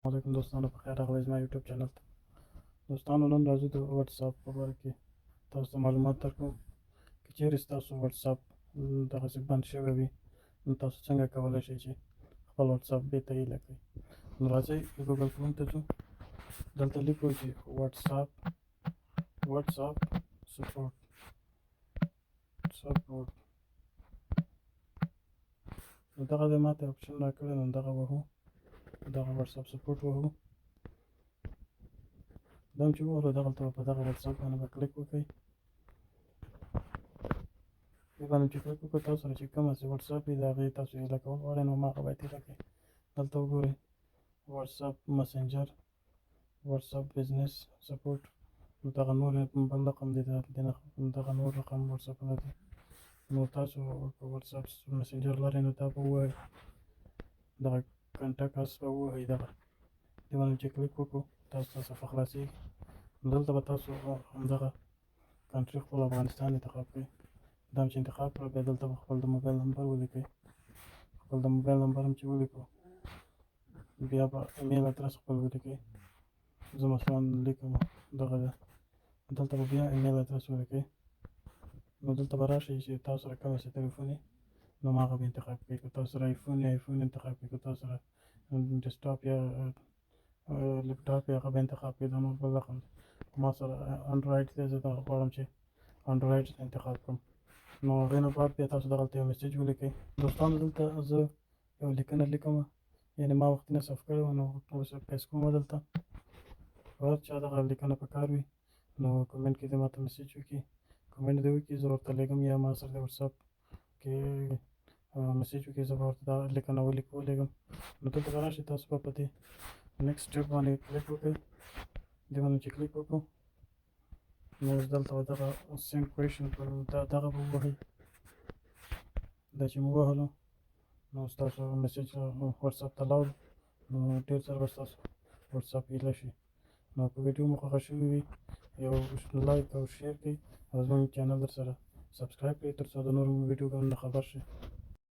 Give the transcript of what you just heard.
علیکم دوستانو، په خیر راغلی زما یوټیوب چینل ته. دوستانو، نن راځو د واتساپ په باره کې تاسو ته معلومات درکړو. که چیرې ستاسو واتساپ دغسې بند شوی وي، نو تاسو څنګه کولی شئ چې خپل واتساپ بېرته هیله کړئ. نو راځئ ګوګل کروم ته ځو. دلته لیکو چې واتساپ سپورټ. نو دغه دی ما ته اپشن راکړی، نو دغه وهو، دغه واتساپ سپورټ وهو. دا هم چې ووهلو، دغلته به په دغه واتساپ باندې به کلیک وکړئ. دې باندې چې کلیک وکړو، تاسو سره چې کومه واتساپ وي د هغې تاسو هیله کول غواړئ، نو هماغه باید هیله کړئ. دلته وګورئ واتساپ مسنجر، واتساپ بزنس سپورټ. نو دغه نور بل رقم دی، دغه نور رقم واتساپونه دي. نو تاسو که واتساپ مسنجر لرئ، نو دا به ووایئ، دغه کنټکټ اس به ووهئ. دې باندې چې کلیک وکړو، تاسو ته صفحه خلاصېږي. دلته به تاسو همدغه کنټري خپل افغانستان انتخاب کړئ. دا هم چې انتخاب کړه، بیا دلته به خپل د موبایل نمبر ولیکئ. خپل د موبایل نمبر هم چې ولیکو، بیا به ایمیل ادرس خپل ولیکئ. زه مثلا لیکم دغه ده، دلته به بیا ایمیل ادرس ولیکئ. نو دلته به راشئ چې تاسو سره کوم څه تلیفون وي، نو هغه به انتخاب کړئ. که تاسو سره آیفون یا آیفون انتخاب کړئ، که تاسو سره ډیسکټاپ یا لیپټاپ یې هغه به انتخاب کړئ. دا نور بل رقم دی. ما سره انډرایډ دی، زه دغه غواړم چې انډرایډ انتخاب کړم. نو هغې نه بعد بیا تاسو دغلته یو میسج ولیکئ. دوستانو، دلته زه یو لیکنه لیکم، یعنې ما وختي نصب کړې وه، نو اوس پیسټ کوم دلته. هر چا دغه لیکنه په کار وي، نو کمنټ کې دې ما ته میسج وکړي، کمنټ دې وکړي، زه ورته لیږم، یا ما سره د واتساپ کې میسج وکړي، زه به ورته دا لیکنه ولېږم. نو دلته به راشئ، تاسو به په دې نیکسټ سټپ باندې کلیک وکړئ. دې باندې چې کلیک وکړو، نو اوس دلته به دغه سینډ کوېشن دغه به ووهئ. دا چې مو ووهلو، نو ستاسو میسج واتساپ ته لاړو. نو ډېر زر به ستاسو واتساپ هیله شي. نو که ویډیو مو خوښه شوې وي، یو لایک او شیر کړئ، او زموږ چینل درسره سبسکرایب کړئ، تر څو د نورو ویډیوګانو نه خبر شئ.